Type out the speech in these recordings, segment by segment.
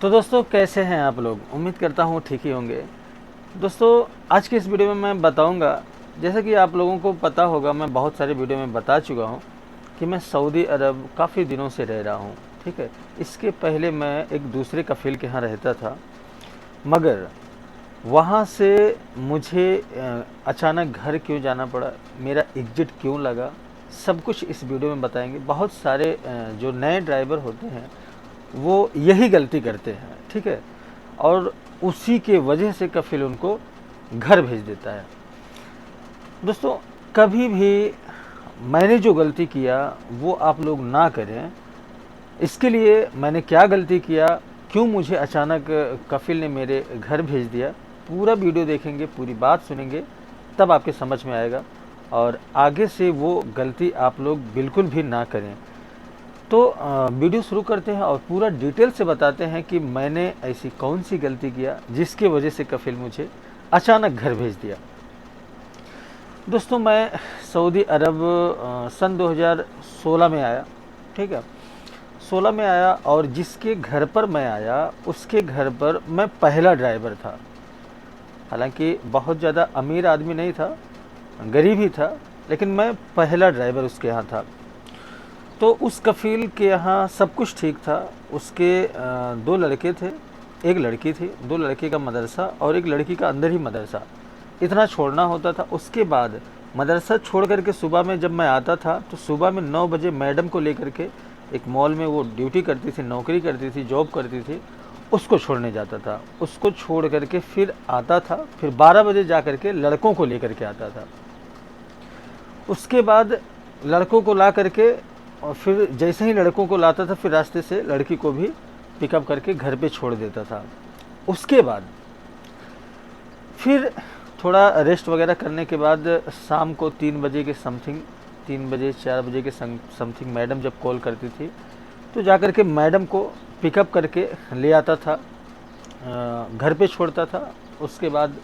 तो दोस्तों कैसे हैं आप लोग। उम्मीद करता हूँ ठीक ही होंगे। दोस्तों आज की इस वीडियो में मैं बताऊंगा, जैसा कि आप लोगों को पता होगा, मैं बहुत सारे वीडियो में बता चुका हूँ कि मैं सऊदी अरब काफ़ी दिनों से रह रहा हूँ। ठीक है, इसके पहले मैं एक दूसरे कफ़ील के यहाँ रहता था, मगर वहाँ से मुझे अचानक घर क्यों जाना पड़ा, मेरा एग्जिट क्यों लगा, सब कुछ इस वीडियो में बताएंगे। बहुत सारे जो नए ड्राइवर होते हैं वो यही गलती करते हैं, ठीक है, और उसी के वजह से कफिल उनको घर भेज देता है। दोस्तों कभी भी मैंने जो गलती किया वो आप लोग ना करें। इसके लिए मैंने क्या गलती किया, क्यों मुझे अचानक कफिल ने मेरे घर भेज दिया, पूरा वीडियो देखेंगे, पूरी बात सुनेंगे, तब आपके समझ में आएगा और आगे से वो गलती आप लोग बिल्कुल भी ना करें। तो वीडियो शुरू करते हैं और पूरा डिटेल से बताते हैं कि मैंने ऐसी कौन सी गलती किया जिसके वजह से कफिल मुझे अचानक घर भेज दिया। दोस्तों मैं सऊदी अरब सन 2016 में आया। ठीक है, 16 में आया और जिसके घर पर मैं आया उसके घर पर मैं पहला ड्राइवर था। हालांकि बहुत ज़्यादा अमीर आदमी नहीं था, गरीब ही था, लेकिन मैं पहला ड्राइवर उसके यहाँ था। तो उस कफ़ील के यहाँ सब कुछ ठीक था। उसके दो लड़के थे, एक लड़की थी, दो लड़के का मदरसा और एक लड़की का अंदर ही मदरसा, इतना छोड़ना होता था। उसके बाद मदरसा छोड़ करके सुबह में जब मैं आता था तो सुबह में 9 बजे मैडम को लेकर के एक मॉल में वो ड्यूटी करती थी, नौकरी करती थी, जॉब करती थी, उसको छोड़ने जाता था। उसको छोड़ करके फिर आता था, फिर 12 बजे जा करके लड़कों को लेकर के आता था। उसके बाद लड़कों को ला करके और फिर जैसे ही लड़कों को लाता था फिर रास्ते से लड़की को भी पिकअप करके घर पे छोड़ देता था। उसके बाद फिर थोड़ा रेस्ट वगैरह करने के बाद शाम को 3 बजे के समथिंग, 3 बजे 4 बजे के समथिंग मैडम जब कॉल करती थी तो जा कर के मैडम को पिकअप करके ले आता था, घर पे छोड़ता था। उसके बाद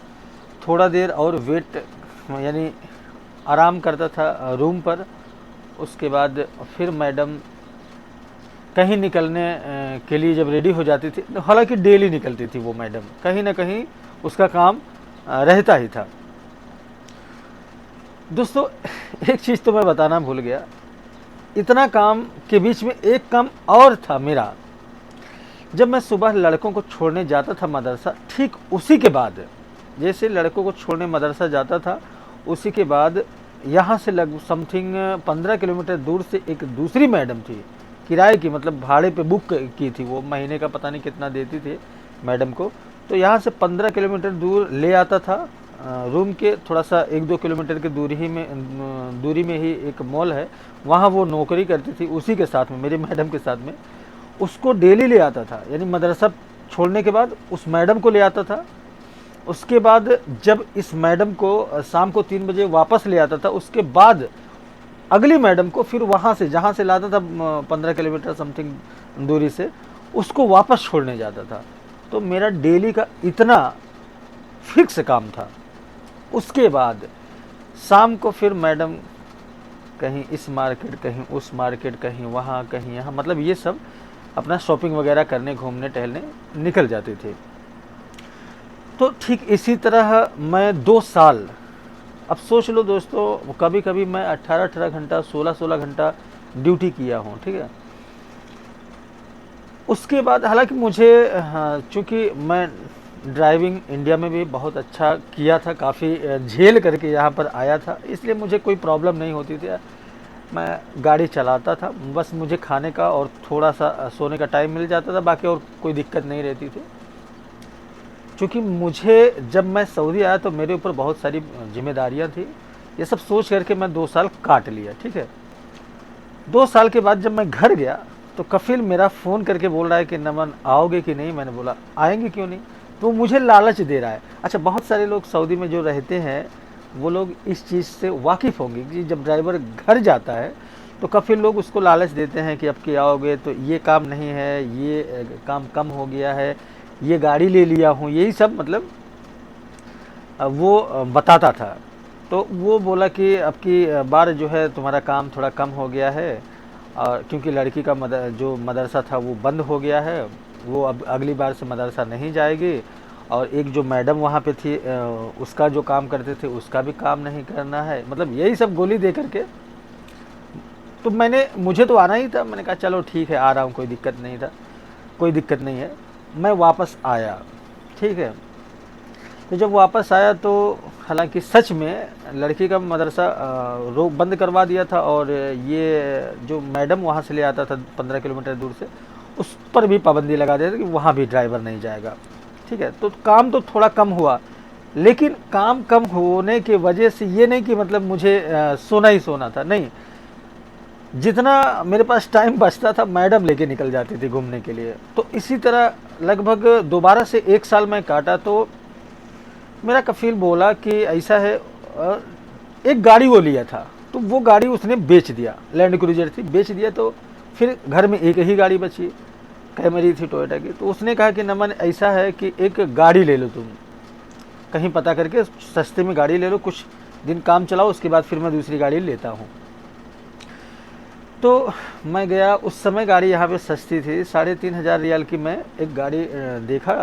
थोड़ा देर और वेट यानी आराम करता था रूम पर। उसके बाद फिर मैडम कहीं निकलने के लिए जब रेडी हो जाती थी, हालांकि डेली निकलती थी वो मैडम, कहीं ना कहीं उसका काम रहता ही था। दोस्तों एक चीज़ तो मैं बताना भूल गया, इतना काम के बीच में एक काम और था मेरा। जब मैं सुबह लड़कों को छोड़ने जाता था मदरसा, ठीक उसी के बाद, जैसे लड़कों को छोड़ने मदरसा जाता था उसी के बाद यहाँ से लगभग समथिंग 15 किलोमीटर दूर से एक दूसरी मैडम थी, किराए की, मतलब भाड़े पे बुक की थी, वो महीने का पता नहीं कितना देती थी मैडम को। तो यहाँ से 15 किलोमीटर दूर ले आता था। रूम के थोड़ा सा 1-2 किलोमीटर की दूरी में ही एक मॉल है, वहाँ वो नौकरी करती थी, उसी के साथ में, मेरी मैडम के साथ में उसको डेली ले आता था। यानी मदरसा छोड़ने के बाद उस मैडम को ले आता था। उसके बाद जब इस मैडम को शाम को 3 बजे वापस ले आता था, उसके बाद अगली मैडम को फिर वहाँ से, जहाँ से लाता था 15 किलोमीटर समथिंग दूरी से, उसको वापस छोड़ने जाता था। तो मेरा डेली का इतना फिक्स काम था। उसके बाद शाम को फिर मैडम कहीं इस मार्केट, कहीं उस मार्केट, कहीं वहाँ, कहीं यहाँ, मतलब ये सब अपना शॉपिंग वगैरह करने, घूमने टहलने निकल जाते थे। तो ठीक इसी तरह मैं 2 साल, अब सोच लो दोस्तों, कभी कभी मैं 18-18 घंटा, 16-16 घंटा ड्यूटी किया हूँ। ठीक है, उसके बाद हालांकि मुझे, हाँ, चूँकि मैं ड्राइविंग इंडिया में भी बहुत अच्छा किया था, काफ़ी झेल करके यहाँ पर आया था, इसलिए मुझे कोई प्रॉब्लम नहीं होती थी। मैं गाड़ी चलाता था, बस मुझे खाने का और थोड़ा सा सोने का टाइम मिल जाता था, बाकी और कोई दिक्कत नहीं रहती थी। क्योंकि मुझे, जब मैं सऊदी आया तो मेरे ऊपर बहुत सारी जिम्मेदारियां थी, ये सब सोच करके मैं 2 साल काट लिया। ठीक है, 2 साल के बाद जब मैं घर गया तो कफिल मेरा फ़ोन करके बोल रहा है कि नमन आओगे कि नहीं। मैंने बोला आएंगे क्यों नहीं, तो मुझे लालच दे रहा है। अच्छा, बहुत सारे लोग सऊदी में जो रहते हैं वो लोग इस चीज़ से वाकिफ़ होंगे कि जब ड्राइवर घर जाता है तो कफिल लोग उसको लालच देते हैं कि अब के आओगे तो ये काम नहीं है, ये काम कम हो गया है, ये गाड़ी ले लिया हूँ, यही सब मतलब वो बताता था। तो वो बोला कि अब की बार जो है तुम्हारा काम थोड़ा कम हो गया है, और क्योंकि लड़की का जो मदरसा था वो बंद हो गया है, वो अब अगली बार से मदरसा नहीं जाएगी, और एक जो मैडम वहाँ पे थी उसका जो काम करते थे उसका भी काम नहीं करना है। मतलब यही सब गोली दे करके, तो मुझे तो आना ही था, मैंने कहा चलो ठीक है आ रहा हूँ, कोई दिक्कत नहीं था, कोई दिक्कत नहीं है। मैं वापस आया, ठीक है। तो जब वापस आया तो हालांकि सच में लड़की का मदरसा रोक बंद करवा दिया था, और ये जो मैडम वहाँ से ले आता था 15 किलोमीटर दूर से, उस पर भी पाबंदी लगा दिया था कि वहाँ भी ड्राइवर नहीं जाएगा, ठीक है। तो काम तो थोड़ा कम हुआ, लेकिन काम कम होने की वजह से ये नहीं कि मतलब मुझे सोना ही सोना था, नहीं। जितना मेरे पास टाइम बचता था मैडम लेके निकल जाती थी घूमने के लिए। तो इसी तरह लगभग दोबारा से 1 साल मैं काटा। तो मेरा कफील बोला कि ऐसा है, एक गाड़ी वो लिया था, तो वो गाड़ी उसने बेच दिया, लैंड क्रूजर थी, बेच दिया। तो फिर घर में एक ही गाड़ी बची, कैमरी थी टोयोटा की। तो उसने कहा कि नमन ऐसा है कि एक गाड़ी ले लो, तुम कहीं पता करके सस्ते में गाड़ी ले लो, कुछ दिन काम चलाओ, उसके बाद फिर मैं दूसरी गाड़ी लेता हूँ। तो मैं गया, उस समय गाड़ी यहाँ पे सस्ती थी, 3,500 रियाल की मैं एक गाड़ी देखा,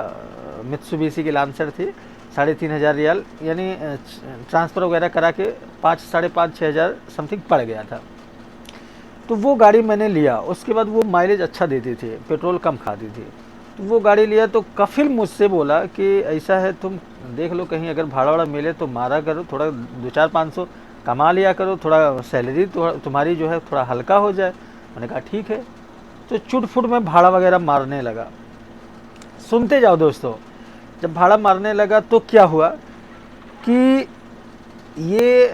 मित्सुबिशी की लांसर थी, 3,500 रियाल, यानी ट्रांसफ़र वगैरह करा के 5,500 6,000 समथिंग पड़ गया था। तो वो गाड़ी मैंने लिया। उसके बाद वो माइलेज अच्छा देती थी, पेट्रोल कम खाती थी, तो वो गाड़ी लिया। तो कफिल मुझसे बोला कि ऐसा है तुम देख लो, कहीं अगर भाड़ा वाड़ा मिले तो मारा करो, थोड़ा 200-500 कमा लिया करो, थोड़ा सैलरी तुम्हारी जो है थोड़ा हल्का हो जाए। मैंने कहा ठीक है। तो चुट फुट में भाड़ा वगैरह मारने लगा। सुनते जाओ दोस्तों, जब भाड़ा मारने लगा तो क्या हुआ कि ये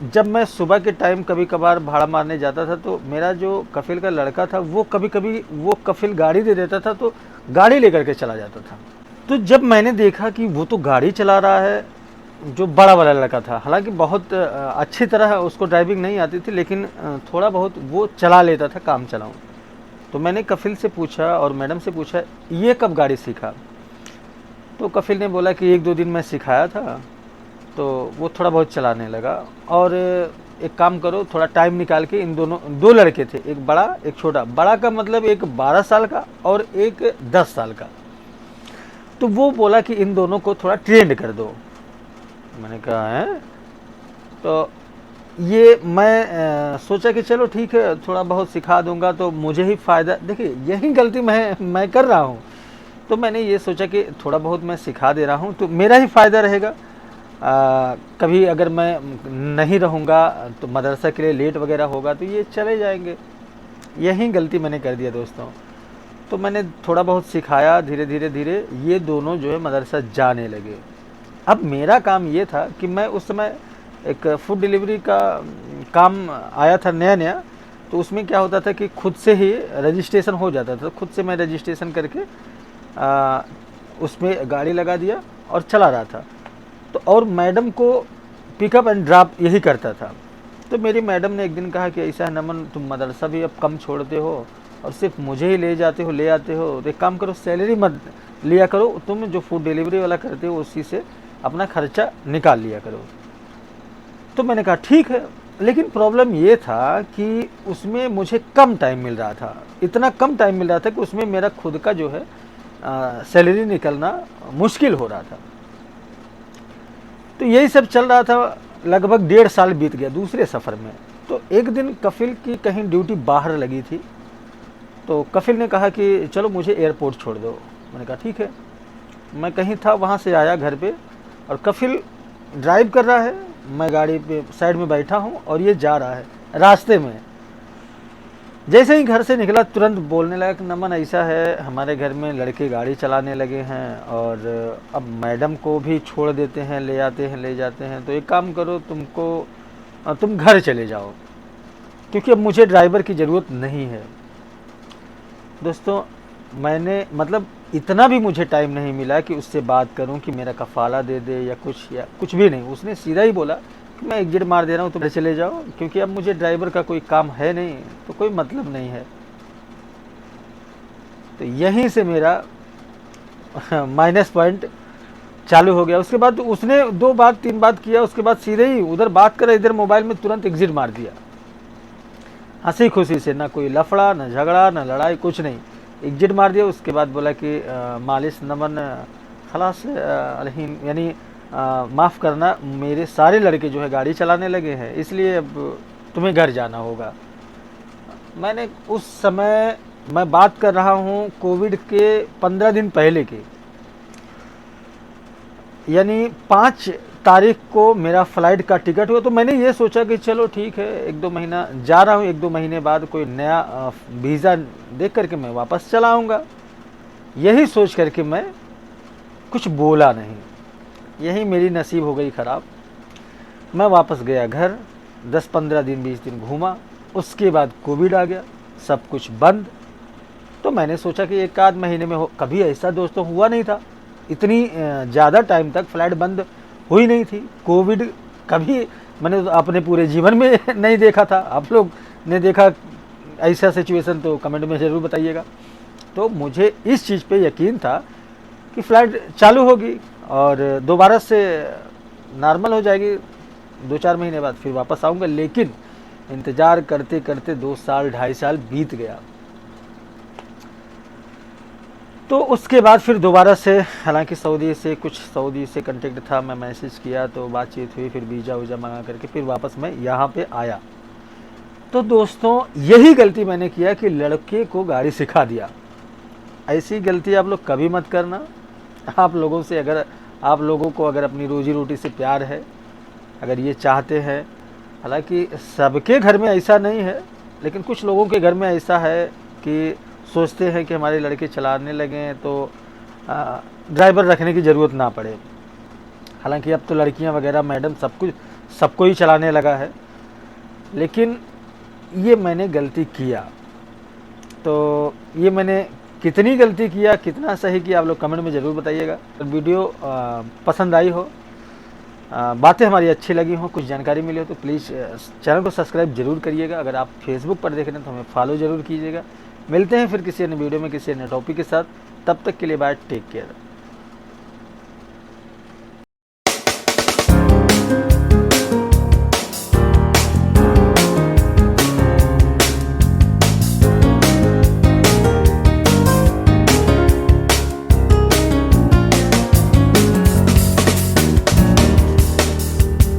जब मैं सुबह के टाइम कभी कभार भाड़ा मारने जाता था, तो मेरा जो कफिल का लड़का था वो कभी कभी वो कफिल गाड़ी दे देता था, तो गाड़ी लेकर के चला जाता था। तो जब मैंने देखा कि वो तो गाड़ी चला रहा है, जो बड़ा वाला लड़का था, हालांकि बहुत अच्छी तरह उसको ड्राइविंग नहीं आती थी, लेकिन थोड़ा बहुत वो चला लेता था, काम चलाऊँ। तो मैंने कफिल से पूछा और मैडम से पूछा, ये कब गाड़ी सीखा? तो कफिल ने बोला कि 1-2 दिन मैं सिखाया था, तो वो थोड़ा बहुत चलाने लगा। और एक काम करो, थोड़ा टाइम निकाल के, इन दोनों 2 लड़के थे, एक बड़ा एक छोटा, बड़ा का मतलब एक 12 साल का और एक 10 साल का। तो वो बोला कि इन दोनों को थोड़ा ट्रेंड कर दो। मैंने कहा है, तो ये मैं सोचा कि चलो ठीक है, थोड़ा बहुत सिखा दूंगा तो मुझे ही फ़ायदा। देखिए यही गलती मैं कर रहा हूँ। तो मैंने ये सोचा कि थोड़ा बहुत मैं सिखा दे रहा हूँ तो मेरा ही फ़ायदा रहेगा। कभी अगर मैं नहीं रहूँगा तो मदरसा के लिए लेट वगैरह होगा तो ये चले जाएंगे। यही गलती मैंने कर दिया दोस्तों। तो मैंने थोड़ा बहुत सिखाया, धीरे धीरे ये दोनों जो है मदरसा जाने लगे। अब मेरा काम ये था कि मैं उस समय एक फूड डिलीवरी का काम आया था नया नया, तो उसमें क्या होता था कि खुद से ही रजिस्ट्रेशन हो जाता था। खुद से मैं रजिस्ट्रेशन करके उसमें गाड़ी लगा दिया और चला रहा था। तो और मैडम को पिकअप एंड ड्रॉप यही करता था। तो मेरी मैडम ने एक दिन कहा कि ऐसा है नमन, तुम मदरसा भी अब कम छोड़ते हो और सिर्फ मुझे ही ले जाते हो ले आते हो, तो एक काम करो, सैलरी मत लिया करो, तुम जो फूड डिलीवरी वाला करते हो उसी से अपना खर्चा निकाल लिया करो। तो मैंने कहा ठीक है, लेकिन प्रॉब्लम ये था कि उसमें मुझे कम टाइम मिल रहा था, इतना कम टाइम मिल रहा था कि उसमें मेरा खुद का जो है सैलरी निकलना मुश्किल हो रहा था। तो यही सब चल रहा था। लगभग 1.5 साल बीत गया दूसरे सफ़र में। तो एक दिन कफिल की कहीं ड्यूटी बाहर लगी थी, तो कफिल ने कहा कि चलो मुझे एयरपोर्ट छोड़ दो। मैंने कहा ठीक है। मैं कहीं था, वहाँ से आया घर पे, और कफिल ड्राइव कर रहा है, मैं गाड़ी पे साइड में बैठा हूँ और ये जा रहा है। रास्ते में जैसे ही घर से निकला तुरंत बोलने लगा कि नमन ऐसा है, हमारे घर में लड़के गाड़ी चलाने लगे हैं और अब मैडम को भी छोड़ देते हैं, ले आते हैं ले जाते हैं, तो एक काम करो, तुम घर चले जाओ, क्योंकि अब मुझे ड्राइवर की ज़रूरत नहीं है। दोस्तों मैंने मतलब इतना भी मुझे टाइम नहीं मिला कि उससे बात करूं कि मेरा कफ़ाला दे दे या कुछ भी नहीं। उसने सीधा ही बोला कि मैं एग्जिट मार दे रहा हूं, तुम चले जाओ, क्योंकि अब मुझे ड्राइवर का कोई काम है नहीं, तो कोई मतलब नहीं है। तो यहीं से मेरा माइनस पॉइंट चालू हो गया। उसके बाद उसने 2 बात 3 बात किया, उसके बाद सीधे ही उधर बात करा, इधर मोबाइल में तुरंत एग्जिट मार दिया, हंसी खुशी से। ना कोई लफड़ा, ना झगड़ा, ना लड़ाई, कुछ नहीं, एग्जिट मार दिया। उसके बाद बोला कि मालिश नमन खलास अलहीन, यानी माफ़ करना, मेरे सारे लड़के जो है गाड़ी चलाने लगे हैं, इसलिए अब तुम्हें घर जाना होगा। मैंने उस समय, मैं बात कर रहा हूँ कोविड के 15 दिन पहले की, यानी 5 तारीख को मेरा फ़्लाइट का टिकट हुआ। तो मैंने ये सोचा कि चलो ठीक है, 1-2 महीना जा रहा हूँ, 1-2 महीने बाद कोई नया वीज़ा देख करके मैं वापस चला आऊँगा। यही सोच करके मैं कुछ बोला नहीं। यही मेरी नसीब हो गई ख़राब। मैं वापस गया घर, 10-15 दिन 20 दिन घूमा। उसके बाद कोविड आ गया, सब कुछ बंद। तो मैंने सोचा कि 1 आध महीने में हो, कभी ऐसा दोस्तों हुआ नहीं था, इतनी ज़्यादा टाइम तक फ्लाइट बंद हुई नहीं थी। कोविड कभी मैंने तो अपने पूरे जीवन में नहीं देखा था। आप लोग ने देखा ऐसा सिचुएशन तो कमेंट में ज़रूर बताइएगा। तो मुझे इस चीज़ पे यकीन था कि फ़्लाइट चालू होगी और दोबारा से नॉर्मल हो जाएगी, 2-4 महीने बाद फिर वापस आऊँगा। लेकिन इंतज़ार करते करते 2 साल 2.5 साल बीत गया। तो उसके बाद फिर दोबारा से, हालांकि सऊदी से कांटेक्ट था, मैं मैसेज किया तो बातचीत हुई, फिर वीज़ा वीज़ा मंगा करके फिर वापस मैं यहाँ पे आया। तो दोस्तों यही गलती मैंने किया कि लड़के को गाड़ी सिखा दिया। ऐसी गलती आप लोग कभी मत करना। आप लोगों को अगर अपनी रोजी रोटी से प्यार है, अगर ये चाहते हैं, हालांकि सबके घर में ऐसा नहीं है, लेकिन कुछ लोगों के घर में ऐसा है कि सोचते हैं कि हमारे लड़के चलाने लगे हैं तो ड्राइवर रखने की ज़रूरत ना पड़े। हालांकि अब तो लड़कियां वगैरह, मैडम, सबको ही चलाने लगा है। लेकिन ये मैंने गलती किया। तो ये मैंने कितनी गलती किया, कितना सही किया, आप लोग कमेंट में ज़रूर बताइएगा। वीडियो पसंद आई हो, बातें हमारी अच्छी लगी हो, कुछ जानकारी मिली हो, तो प्लीज़ चैनल को सब्सक्राइब जरूर करिएगा। अगर आप फेसबुक पर देख रहे हैं तो हमें फॉलो ज़रूर कीजिएगा। मिलते हैं फिर किसी अन्य वीडियो में किसी अन्य टॉपिक के साथ। तब तक के लिए बाय, टेक केयर।